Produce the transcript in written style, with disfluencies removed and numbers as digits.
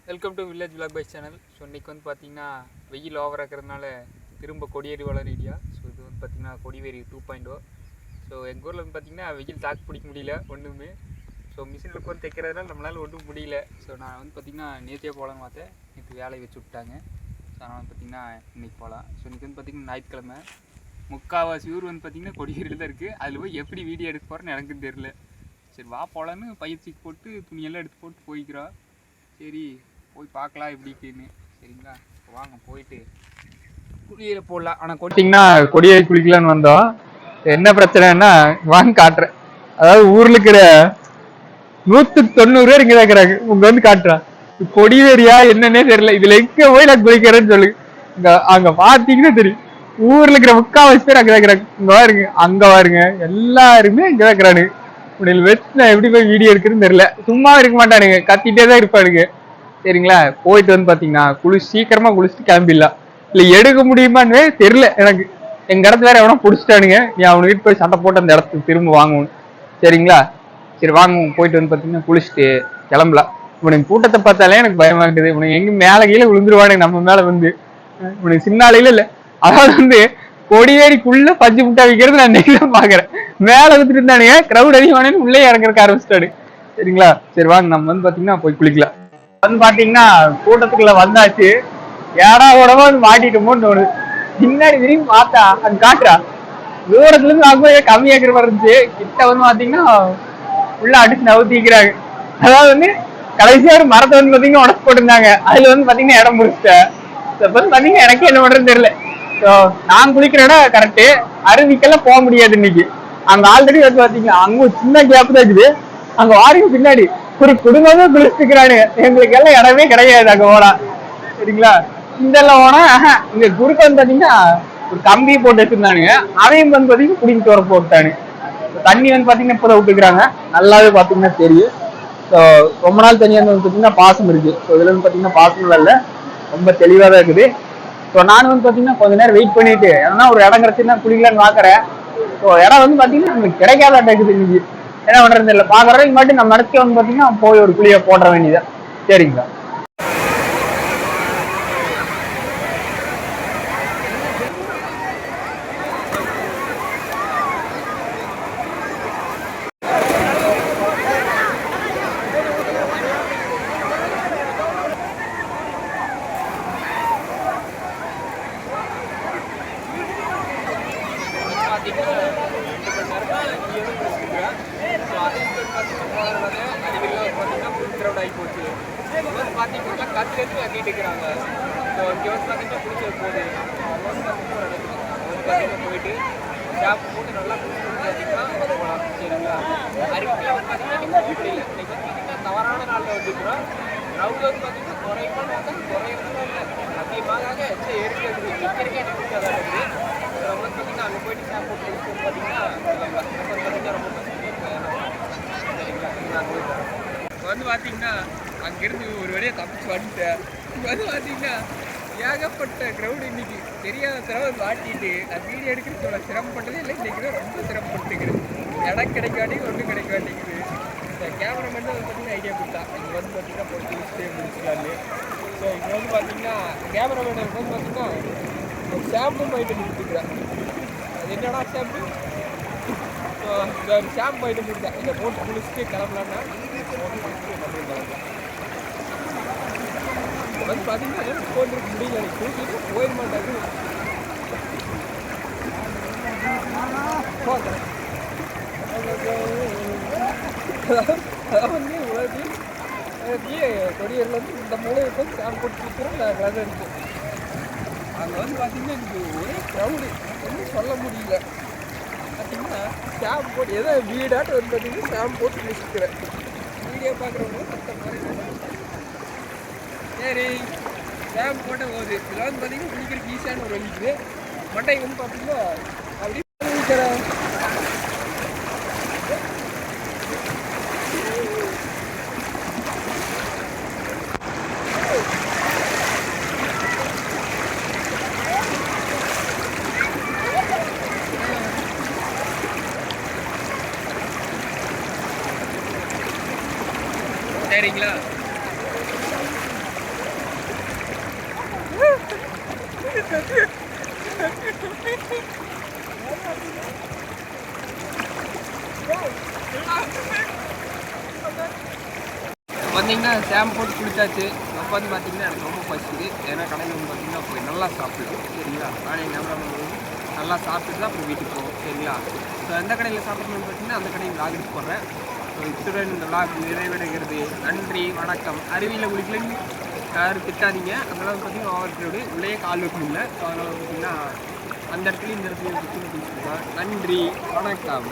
Welcome to village vlog pies channel. So இன்றைக்கி வந்து பார்த்திங்கன்னா வெயில் ஓவராக இருக்கிறதுனால திரும்ப கொடியேறி வளர ஏரியா. ஸோ இது வந்து பார்த்திங்கன்னா கொடிவேரி 2.0. ஸோ எங்கள் ஊரில் வந்து பார்த்திங்கன்னா வெயில் தாக்கு பிடிக்க முடியல ஒன்றுமே. ஸோ மிஷினில் உட்காந்து தைக்கிறதுனால நம்மளால் ஒன்றும் முடியல. ஸோ நான் வந்து பார்த்திங்கன்னா நேற்றே போகலான்னு பார்த்தேன், நேற்று வேலையை வச்சு விட்டாங்க. ஸோ அதனால் வந்து பார்த்திங்கன்னா இன்றைக்கி போகலாம். ஸோ இன்றைக்கி வந்து பார்த்திங்கன்னா ஞாயிற்றுக்கிழமை, முக்கால்வாசி ஊர் வந்து பார்த்திங்கன்னா கொடிவேரியில் தான் இருக்குது. அதில் போய் எப்படி வீடியோ எடுக்க போகிறேன்னு எனக்கும் தெரில. சரி வா போகலான்னு பயிற்சிக்கு போட்டு துணியெல்லாம் எடுத்து போட்டு போய்க்கிறோம். சரி போய் பார்க்கலாம் எப்படின்னு. சரிங்களா, வாங்க போயிட்டு குளியல போடலாம். ஆனால் கொட்டிங்கன்னா கொடியை குளிக்கலான்னு வந்தோம். என்ன பிரச்சனைன்னா வாங்க காட்டுறேன். அதாவது ஊர்ல இருக்கிற 190 பேர் இங்கே தான் இருக்கிறாங்க. உங்க வந்து காட்டுறான் கொடிவேரியா என்னன்னே தெரியல. இதுல எங்க போய் நான் குளிக்கிறேன்னு சொல்லு. அங்க பாத்தீங்கன்னா தெரியும், ஊர்ல இருக்கிற முக்கால்வாசி பேர் அங்கதான் இருக்கிறாங்க. இங்க பாருங்க, அங்க பாருங்க, எல்லாருமே இங்கதான் இருக்கிறானுங்க. வச்சு நான் எப்படி போய் வீடியோ எடுக்குறேன்னு தெரியல. சும்மா இருக்க மாட்டானுங்க, கத்திட்டே தான் இருப்பானுங்க. சரிங்களா, போயிட்டு வந்து பாத்தீங்கன்னா சீக்கிரமா குளிச்சுட்டு கிளம்பிடலாம். இல்ல எடுக்க முடியுமான்னு தெரியல எனக்கு. எங்க இடத்துல வேற எவனா புடிச்சிட்டானுங்க. நீ அவனு வீட்டு போய் சண்டை போட்டு அந்த இடத்துக்கு திரும்ப வாங்கணும். சரிங்களா, சரி வாங்க போயிட்டு வந்து பாத்தீங்கன்னா குளிச்சுட்டு கிளம்பலாம். இவனுக்கு கூட்டத்தை பார்த்தாலே எனக்கு பயமா இருக்குது. இவனுக்கு எங்க மேல கீழே விழுந்துருவானுங்க நம்ம மேல வந்து. இவனுக்கு சின்னாலையில இல்ல, அதாவது வந்து கொடிவேரிக்குள்ள பஞ்சு முட்டா வைக்கிறது நான் நெக்ஸ்ட் பாக்குறேன். மேல வந்துட்டு இருந்தானுங்க, கிரௌட் அதிகமான உள்ளே இறங்குறக்க ஆரம்பிச்சிட்டாடு. சரிங்களா, சரி வாங்க நம்ம வந்து பாத்தீங்கன்னா போய் குளிக்கலாம். வந்து பாத்தீங்கன்னா கூட்டத்துக்குள்ள வந்தாச்சு. ஏடா கூடவா வந்து மாட்டிட்டோமோன்னு தோணுது. பின்னாடி திரும்பி பார்த்தா அங்க காட்டுறா, தூரத்துல இருந்து வாங்கும்போது கம்மியாக்குற மாதிரி இருந்துச்சு. கிட்ட வந்து பாத்தீங்கன்னா உள்ள அடிச்சு நவுத்திக்கிறாங்க. அதாவது வந்து கடைசியா ஒரு மரத்தை வந்து பாத்தீங்கன்னா உடச்சு போட்டிருந்தாங்க. அதுல வந்து பாத்தீங்கன்னா இடம் முடிச்சிட்டேன். பாத்தீங்கன்னா எனக்கு என்ன பண்றதுன்னு தெரியல. நான் குளிக்கிற இடம் கரெக்டு, அருவிக்கெல்லாம் போக முடியாது இன்னைக்கு. அங்க ஆல்ரெடி வந்து பாத்தீங்கன்னா அங்க ஒரு சின்ன கேப் தான் இருக்குது. அங்க வாரிக்கு பின்னாடி ஒரு குடும்பமே குளிச்சுக்கிறானு. எங்களுக்கு எல்லாம் இடமே கிடையாது அங்க ஓனா. சரிங்களா, இந்த எல்லாம் ஓனா இங்க குறுக்க வந்து பாத்தீங்கன்னா ஒரு கம்பி போட்டு வச்சிருந்தானுங்க. அதையும் வந்து பாத்தீங்கன்னா குடிக்கிட்டு வர போட்டானு. தண்ணி வந்து பாத்தீங்கன்னா இப்பதான் விட்டுக்கிறாங்க. நல்லாவே பாத்தீங்கன்னா தெரியும். ஸோ ரொம்ப நாள் தண்ணி வந்து பாத்தீங்கன்னா பாசம் இருக்கு. ஸோ இதுல வந்து பாத்தீங்கன்னா பாசம் இல்ல, ரொம்ப தெளிவா தான் இருக்குது. ஸோ நானும் வந்து பாத்தீங்கன்னா கொஞ்ச நேரம் வெயிட் பண்ணிட்டு ஏன்னா ஒரு இடம் கிடைச்சுன்னா குளிக்கலான்னு பாக்குறேன். ஸோ இடம் வந்து பாத்தீங்கன்னா நமக்கு கிடைக்காத இருக்குது இன்னைக்கு. என்ன பண்றது இல்லை, பாக்குறதுக்கு மட்டும் நம்ம நடத்தி வந்து பாத்தீங்கன்னா போய் ஒரு குழியை போட வேண்டியதான். சரிங்களா, கத்துலேருந்து கட்டிட்டு இருக்கிறாங்க. ஸோ இங்கே வந்து பார்த்தீங்கன்னா பிடிச்சது போகுது. போயிட்டு ஷாப் போட்டு நல்லா பார்த்தீங்கன்னா போகலாம். சரிங்களா, அறிவிப்பில் வந்து பார்த்தீங்கன்னா இப்படி இல்லை. இன்னைக்கு வந்து பார்த்தீங்கன்னா தவறான நாளில் வந்துருக்குறோம். ரவுண்ட் வந்து பார்த்தீங்கன்னா குறையமான பார்த்தா குறையறதுலாம் இல்லை, அதிகமாக எச்ச ஏறிக்கை இருக்குது. நிற்கிறக்கே எனக்கு பிடிக்காதான் இருக்குது. நம்ம வந்து பார்த்தீங்கன்னா அங்கே போயிட்டு ஷாப் போட்டு பார்த்தீங்கன்னா பார்த்தீங்கன்னா ரொம்ப சரிங்களா. நான் போயிட்டேன். இப்போ வந்து பார்த்தீங்கன்னா அங்கிருந்து ஒரு வழியாக தப்பிச்சு வந்துட்டேன். இப்போ வந்து பார்த்தீங்கன்னா ஏகப்பட்ட க்ரௌடு இன்னைக்கு தெரியாத தடவை மாட்டிட்டு நான் வீடியோ எடுக்கிறதுக்கு சிரமப்பட்டதே இல்லை. இன்றைக்கி தான் ரொம்ப சிரமப்பட்டுக்கிறேன். இடம் கிடைக்காட்டிங்க ஒன்றும் கிடைக்க மாட்டேங்குது. இந்த கேமராமேன் வந்து பார்த்தீங்கன்னா ஐடியா கொடுத்தா இங்கே வந்து பார்த்தீங்கன்னா போய் குளிச்சுட்டே முடிச்சுக்கலான்னு. ஸோ இங்கே வந்து பார்த்தீங்கன்னா கேமராமேனுக்கு வந்து பார்த்தீங்கன்னா ஒரு ஷாம்பு ஐட்டம் கொடுத்துக்கிறேன். அது என்னடா ஷாம்பு? ஸோ இந்த ஒரு ஷாம்பு ஐட்டம் கொடுத்தேன். இதை போட்டு குளிச்சுட்டு கிளம்பலான்னா போட்டு குளிச்சுட்டு கிளம்பலாம். வந்து பார்த்தீங்கன்னா போட்டுருக்க முடியல, எனக்கு தூக்கிட்டு போயிட மாட்டாங்க. வந்து கொடியரில் வந்து இந்த மூலையை வந்து சாம் போட்டு கொடுத்துரும். நான் கலர் அடிச்சேன். அங்கே வந்து பார்த்தீங்கன்னா எனக்கு ஒரே க்ரௌடு, ஒன்றும் சொல்ல முடியல. பார்த்தீங்கன்னா ஷாம்பு போட்டு ஏதோ வீடாட்டு வந்து பார்த்தீங்கன்னா ஷாம்பு போட்டு குளிச்சுக்கிறேன். வீடியோ பார்க்குறவங்க மற்ற மாதிரி சரி ஷாம்பு போட்ட போகுது. இதில் வந்து பார்த்தீங்கன்னா குளிக்கிறதுக்கு ஈஸியான ஒரு வலிக்குது. மண்டை வந்து பார்த்தீங்கன்னா அப்படி குளிக்கிறேன். சரிங்களா, பார்த்தீங்கன்னா சேம் போட்டு குளிச்சாச்சு. அப்போ வந்து பார்த்தீங்கன்னா எனக்கு ரொம்ப பசிக்குது. ஏன்னா கடையில் வந்து பார்த்தீங்கன்னா போய் நல்லா சாப்பிடுவோம் சரிங்களா. நானே கேமரா நல்லா சாப்பிட்டு தான் அப்புறம் வீட்டுக்கு போவோம் சரிங்களா. ஸோ எந்த கடையில் சாப்பிட்றோம்னு பார்த்தீங்கன்னா அந்த கடையில் விளாக் எடுத்து போடுறேன். ஸோ இத்துடன் இந்த விளாக் நிறைவடைகிறது. நன்றி வணக்கம். அருவியில் குளிக்கலன்னு யாரும் திட்டாதீங்க. அதனால் பார்த்தீங்கன்னா ஓவர் க்ரௌடு உள்ளே கால் வைக்க முடியல. ஸோ அதனால் பார்த்தீங்கன்னா அந்த இடத்துலையும் இந்த இடத்துலையும் குளிச்சுருக்கேன். நன்றி வணக்கம்.